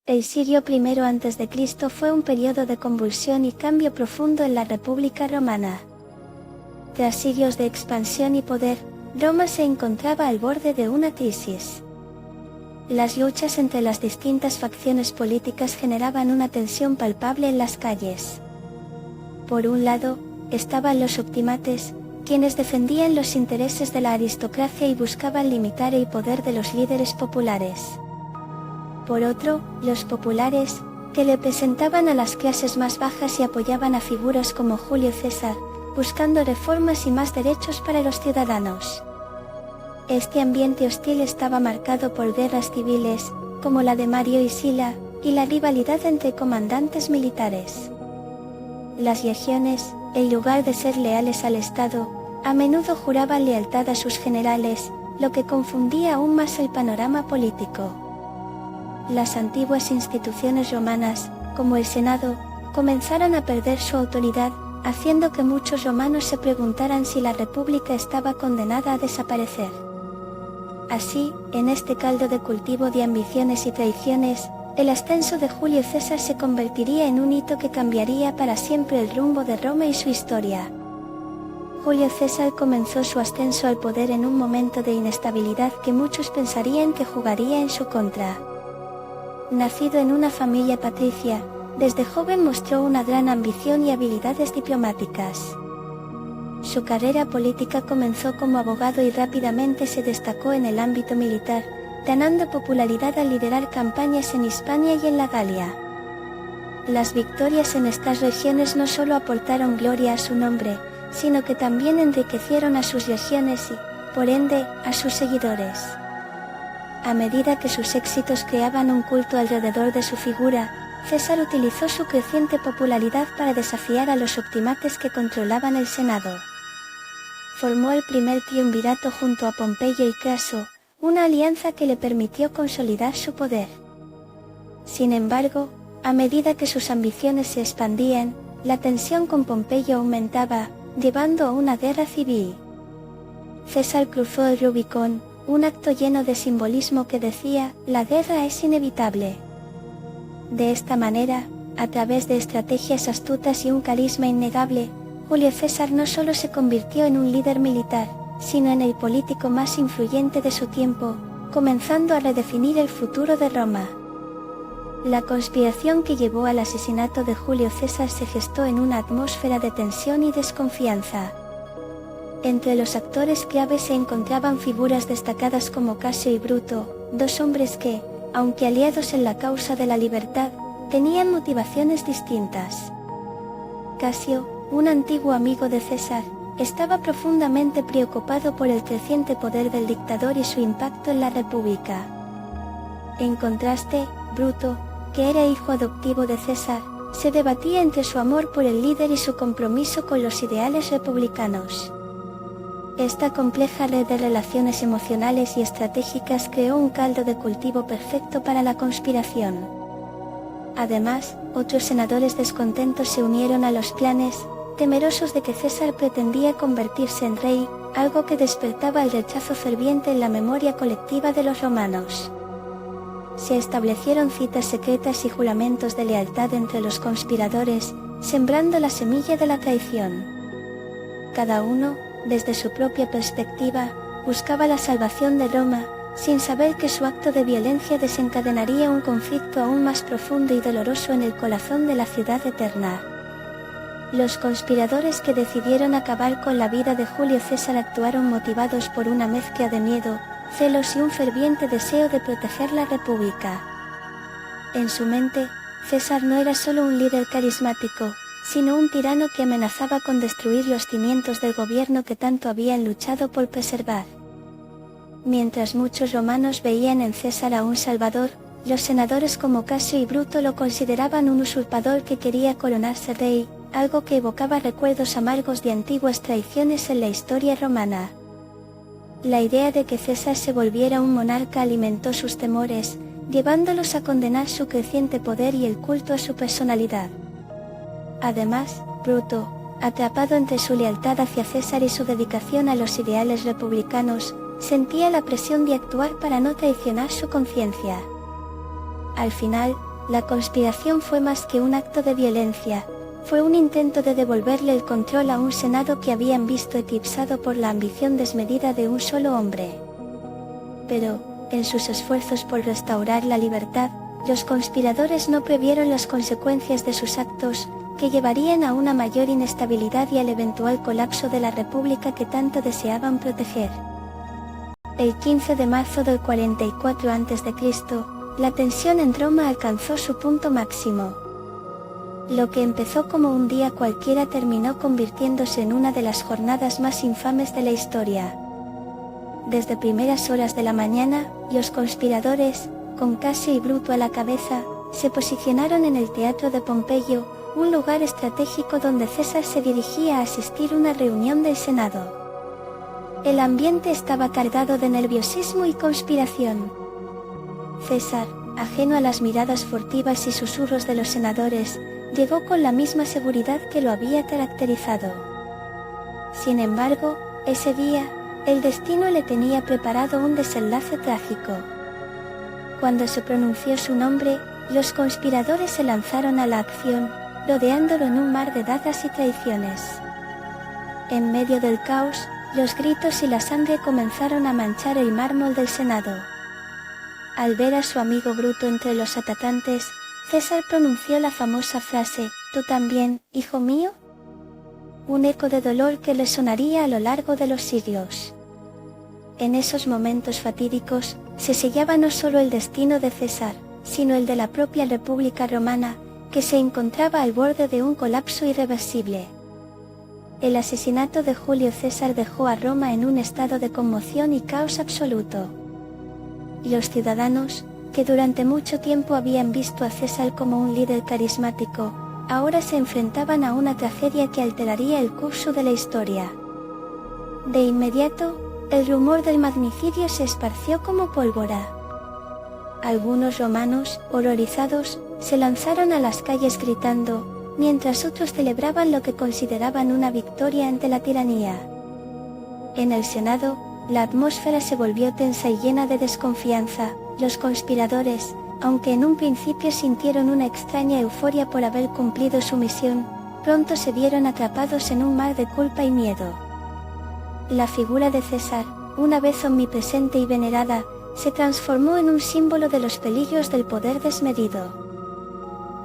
El siglo I a.C. fue un periodo de convulsión y cambio profundo en la República Romana. Tras siglos de expansión y poder, Roma se encontraba al borde de una crisis. Las luchas entre las distintas facciones políticas generaban una tensión palpable en las calles. Por un lado, estaban los optimates, quienes defendían los intereses de la aristocracia y buscaban limitar el poder de los líderes populares. Por otro, los populares, que representaban a las clases más bajas y apoyaban a figuras como Julio César, buscando reformas y más derechos para los ciudadanos. Este ambiente hostil estaba marcado por guerras civiles, como la de Mario y Sila, y la rivalidad entre comandantes militares. Las legiones, en lugar de ser leales al Estado, a menudo juraban lealtad a sus generales, lo que confundía aún más el panorama político. Las antiguas instituciones romanas, como el Senado, comenzaron a perder su autoridad, haciendo que muchos romanos se preguntaran si la república estaba condenada a desaparecer. Así, en este caldo de cultivo de ambiciones y traiciones, el ascenso de Julio César se convertiría en un hito que cambiaría para siempre el rumbo de Roma y su historia. Julio César comenzó su ascenso al poder en un momento de inestabilidad que muchos pensarían que jugaría en su contra. Nacido en una familia patricia, desde joven mostró una gran ambición y habilidades diplomáticas. Su carrera política comenzó como abogado y rápidamente se destacó en el ámbito militar, ganando popularidad al liderar campañas en Hispania y en la Galia. Las victorias en estas regiones no solo aportaron gloria a su nombre, sino que también enriquecieron a sus legiones y, por ende, a sus seguidores. A medida que sus éxitos creaban un culto alrededor de su figura, César utilizó su creciente popularidad para desafiar a los optimates que controlaban el Senado. Formó el primer triunvirato junto a Pompeyo y Craso, una alianza que le permitió consolidar su poder. Sin embargo, a medida que sus ambiciones se expandían, la tensión con Pompeyo aumentaba, llevando a una guerra civil. César cruzó el Rubicón, un acto lleno de simbolismo que decía, la guerra es inevitable. De esta manera, a través de estrategias astutas y un carisma innegable, Julio César no solo se convirtió en un líder militar, sino en el político más influyente de su tiempo, comenzando a redefinir el futuro de Roma. La conspiración que llevó al asesinato de Julio César se gestó en una atmósfera de tensión y desconfianza. Entre los actores clave se encontraban figuras destacadas como Casio y Bruto, dos hombres que, aunque aliados en la causa de la libertad, tenían motivaciones distintas. Casio, un antiguo amigo de César, estaba profundamente preocupado por el creciente poder del dictador y su impacto en la República. En contraste, Bruto, que era hijo adoptivo de César, se debatía entre su amor por el líder y su compromiso con los ideales republicanos. Esta compleja red de relaciones emocionales y estratégicas creó un caldo de cultivo perfecto para la conspiración. Además, otros senadores descontentos se unieron a los planes, temerosos de que César pretendía convertirse en rey, algo que despertaba el rechazo ferviente en la memoria colectiva de los romanos. Se establecieron citas secretas y juramentos de lealtad entre los conspiradores, sembrando la semilla de la traición. Cada uno, desde su propia perspectiva, buscaba la salvación de Roma, sin saber que su acto de violencia desencadenaría un conflicto aún más profundo y doloroso en el corazón de la ciudad eterna. Los conspiradores que decidieron acabar con la vida de Julio César actuaron motivados por una mezcla de miedo, celos y un ferviente deseo de proteger la República. En su mente, César no era solo un líder carismático, sino un tirano que amenazaba con destruir los cimientos del gobierno que tanto habían luchado por preservar. Mientras muchos romanos veían en César a un salvador, los senadores como Casio y Bruto lo consideraban un usurpador que quería coronarse rey, algo que evocaba recuerdos amargos de antiguas traiciones en la historia romana. La idea de que César se volviera un monarca alimentó sus temores, llevándolos a condenar su creciente poder y el culto a su personalidad. Además, Bruto, atrapado entre su lealtad hacia César y su dedicación a los ideales republicanos, sentía la presión de actuar para no traicionar su conciencia. Al final, la conspiración fue más que un acto de violencia, fue un intento de devolverle el control a un Senado que habían visto eclipsado por la ambición desmedida de un solo hombre. Pero, en sus esfuerzos por restaurar la libertad, los conspiradores no previeron las consecuencias de sus actos, que llevarían a una mayor inestabilidad y al eventual colapso de la república que tanto deseaban proteger. El 15 de marzo del 44 a.C., la tensión en Roma alcanzó su punto máximo. Lo que empezó como un día cualquiera terminó convirtiéndose en una de las jornadas más infames de la historia. Desde primeras horas de la mañana, los conspiradores, con Casio y Bruto a la cabeza, se posicionaron en el Teatro de Pompeyo, un lugar estratégico donde César se dirigía a asistir a una reunión del Senado. El ambiente estaba cargado de nerviosismo y conspiración. César, ajeno a las miradas furtivas y susurros de los senadores, llegó con la misma seguridad que lo había caracterizado. Sin embargo, ese día, el destino le tenía preparado un desenlace trágico. Cuando se pronunció su nombre, los conspiradores se lanzaron a la acción, rodeándolo en un mar de dagas y traiciones. En medio del caos, los gritos y la sangre comenzaron a manchar el mármol del Senado. Al ver a su amigo Bruto entre los atacantes, César pronunció la famosa frase, «¿Tú también, hijo mío?», un eco de dolor que le sonaría a lo largo de los siglos. En esos momentos fatídicos, se sellaba no solo el destino de César, sino el de la propia República Romana, que se encontraba al borde de un colapso irreversible. El asesinato de Julio César dejó a Roma en un estado de conmoción y caos absoluto. Los ciudadanos, que durante mucho tiempo habían visto a César como un líder carismático, ahora se enfrentaban a una tragedia que alteraría el curso de la historia. De inmediato, el rumor del magnicidio se esparció como pólvora. Algunos romanos, horrorizados, se lanzaron a las calles gritando, mientras otros celebraban lo que consideraban una victoria ante la tiranía. En el Senado, la atmósfera se volvió tensa y llena de desconfianza. Los conspiradores, aunque en un principio sintieron una extraña euforia por haber cumplido su misión, pronto se vieron atrapados en un mar de culpa y miedo. La figura de César, una vez omnipresente y venerada, se transformó en un símbolo de los peligros del poder desmedido.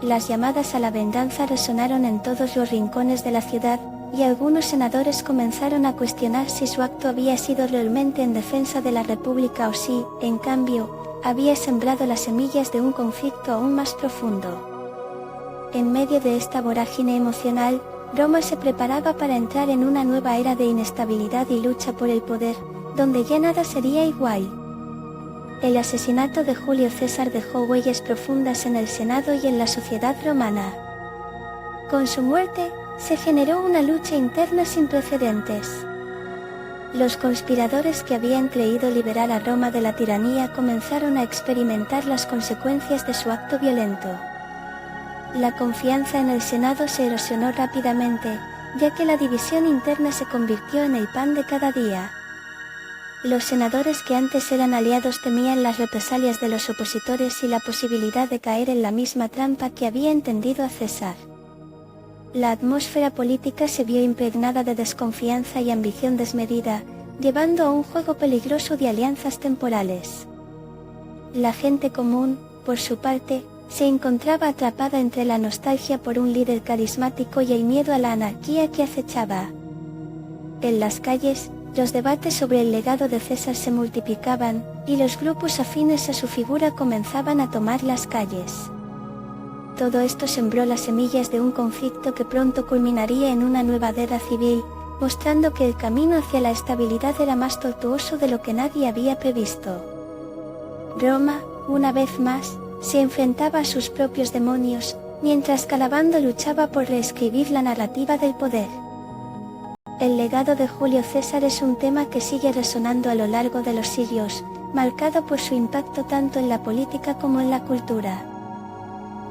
Las llamadas a la venganza resonaron en todos los rincones de la ciudad, y algunos senadores comenzaron a cuestionar si su acto había sido realmente en defensa de la República o si, en cambio, había sembrado las semillas de un conflicto aún más profundo. En medio de esta vorágine emocional, Roma se preparaba para entrar en una nueva era de inestabilidad y lucha por el poder, donde ya nada sería igual. El asesinato de Julio César dejó huellas profundas en el Senado y en la sociedad romana. Con su muerte, se generó una lucha interna sin precedentes. Los conspiradores que habían creído liberar a Roma de la tiranía comenzaron a experimentar las consecuencias de su acto violento. La confianza en el Senado se erosionó rápidamente, ya que la división interna se convirtió en el pan de cada día. Los senadores que antes eran aliados temían las represalias de los opositores y la posibilidad de caer en la misma trampa que había tendido a César. La atmósfera política se vio impregnada de desconfianza y ambición desmedida, llevando a un juego peligroso de alianzas temporales. La gente común, por su parte, se encontraba atrapada entre la nostalgia por un líder carismático y el miedo a la anarquía que acechaba. En las calles, los debates sobre el legado de César se multiplicaban, y los grupos afines a su figura comenzaban a tomar las calles. Todo esto sembró las semillas de un conflicto que pronto culminaría en una nueva guerra civil, mostrando que el camino hacia la estabilidad era más tortuoso de lo que nadie había previsto. Roma, una vez más, se enfrentaba a sus propios demonios, mientras Calabando luchaba por reescribir la narrativa del poder. El legado de Julio César es un tema que sigue resonando a lo largo de los siglos, marcado por su impacto tanto en la política como en la cultura.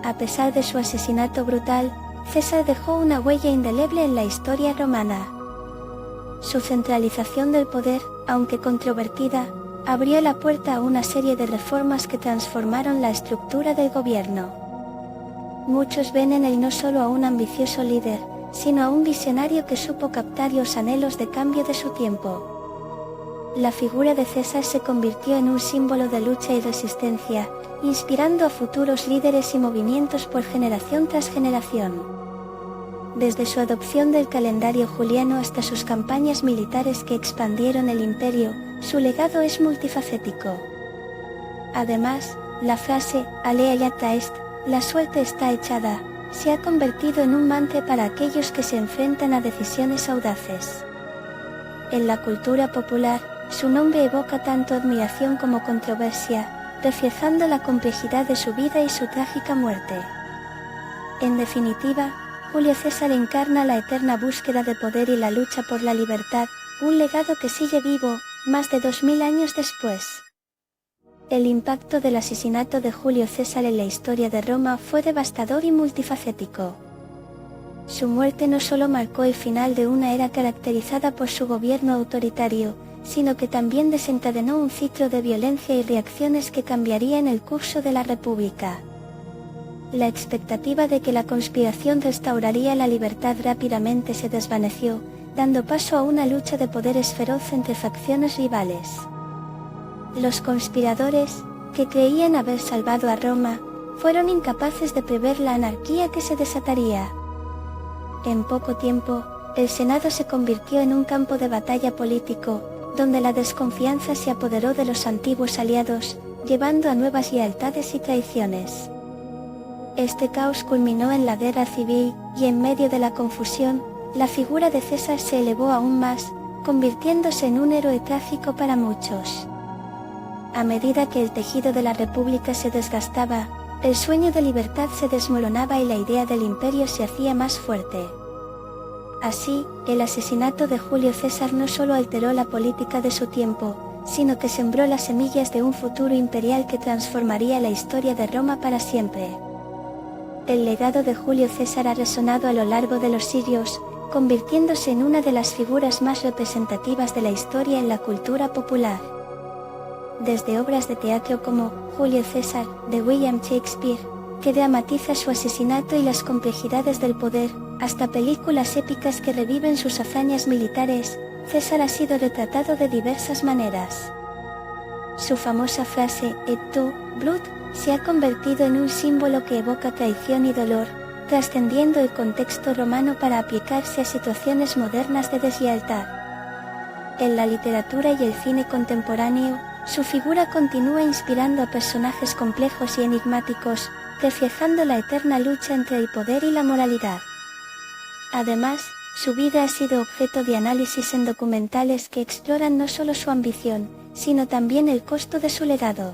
A pesar de su asesinato brutal, César dejó una huella indeleble en la historia romana. Su centralización del poder, aunque controvertida, abrió la puerta a una serie de reformas que transformaron la estructura del gobierno. muchos ven en él no solo a un ambicioso líder, sino a un visionario que supo captar los anhelos de cambio de su tiempo. La figura de César se convirtió en un símbolo de lucha y resistencia, inspirando a futuros líderes y movimientos por generación tras generación. Desde su adopción del calendario juliano hasta sus campañas militares que expandieron el imperio, su legado es multifacético. Además, la frase "Alea iacta est", la suerte está echada, se ha convertido en un mantra para aquellos que se enfrentan a decisiones audaces. En la cultura popular, su nombre evoca tanto admiración como controversia, reflejando la complejidad de su vida y su trágica muerte. En definitiva, Julio César encarna la eterna búsqueda de poder y la lucha por la libertad, un legado que sigue vivo, más de 2000 años después. El impacto del asesinato de Julio César en la historia de Roma fue devastador y multifacético. Su muerte no solo marcó el final de una era caracterizada por su gobierno autoritario, sino que también desencadenó un ciclo de violencia y reacciones que cambiarían el curso de la República. La expectativa de que la conspiración restauraría la libertad rápidamente se desvaneció, dando paso a una lucha de poderes feroz entre facciones rivales. Los conspiradores, que creían haber salvado a Roma, fueron incapaces de prever la anarquía que se desataría. En poco tiempo, el Senado se convirtió en un campo de batalla político, donde la desconfianza se apoderó de los antiguos aliados, llevando a nuevas lealtades y traiciones. Este caos culminó en la guerra civil, y en medio de la confusión, la figura de César se elevó aún más, convirtiéndose en un héroe trágico para muchos. A medida que el tejido de la República se desgastaba, el sueño de libertad se desmoronaba y la idea del imperio se hacía más fuerte. Así, el asesinato de Julio César no solo alteró la política de su tiempo, sino que sembró las semillas de un futuro imperial que transformaría la historia de Roma para siempre. El legado de Julio César ha resonado a lo largo de los siglos, convirtiéndose en una de las figuras más representativas de la historia en la cultura popular. Desde obras de teatro como Julio César, de William Shakespeare, que dramatiza su asesinato y las complejidades del poder, hasta películas épicas que reviven sus hazañas militares, César ha sido retratado de diversas maneras. Su famosa frase "Et tu, Brut", se ha convertido en un símbolo que evoca traición y dolor, trascendiendo el contexto romano para aplicarse a situaciones modernas de deslealtad. En la literatura y el cine contemporáneo, su figura continúa inspirando a personajes complejos y enigmáticos, reflejando la eterna lucha entre el poder y la moralidad. Además, su vida ha sido objeto de análisis en documentales que exploran no solo su ambición, sino también el costo de su legado.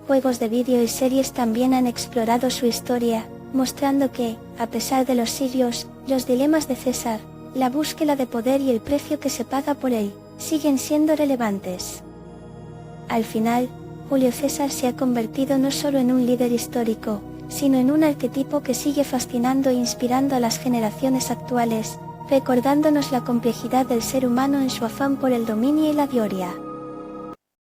Juegos de vídeo y series también han explorado su historia, mostrando que, a pesar de los siglos, los dilemas de César, la búsqueda de poder y el precio que se paga por él, siguen siendo relevantes. Al final, Julio César se ha convertido no solo en un líder histórico, sino en un arquetipo que sigue fascinando e inspirando a las generaciones actuales, recordándonos la complejidad del ser humano en su afán por el dominio y la gloria.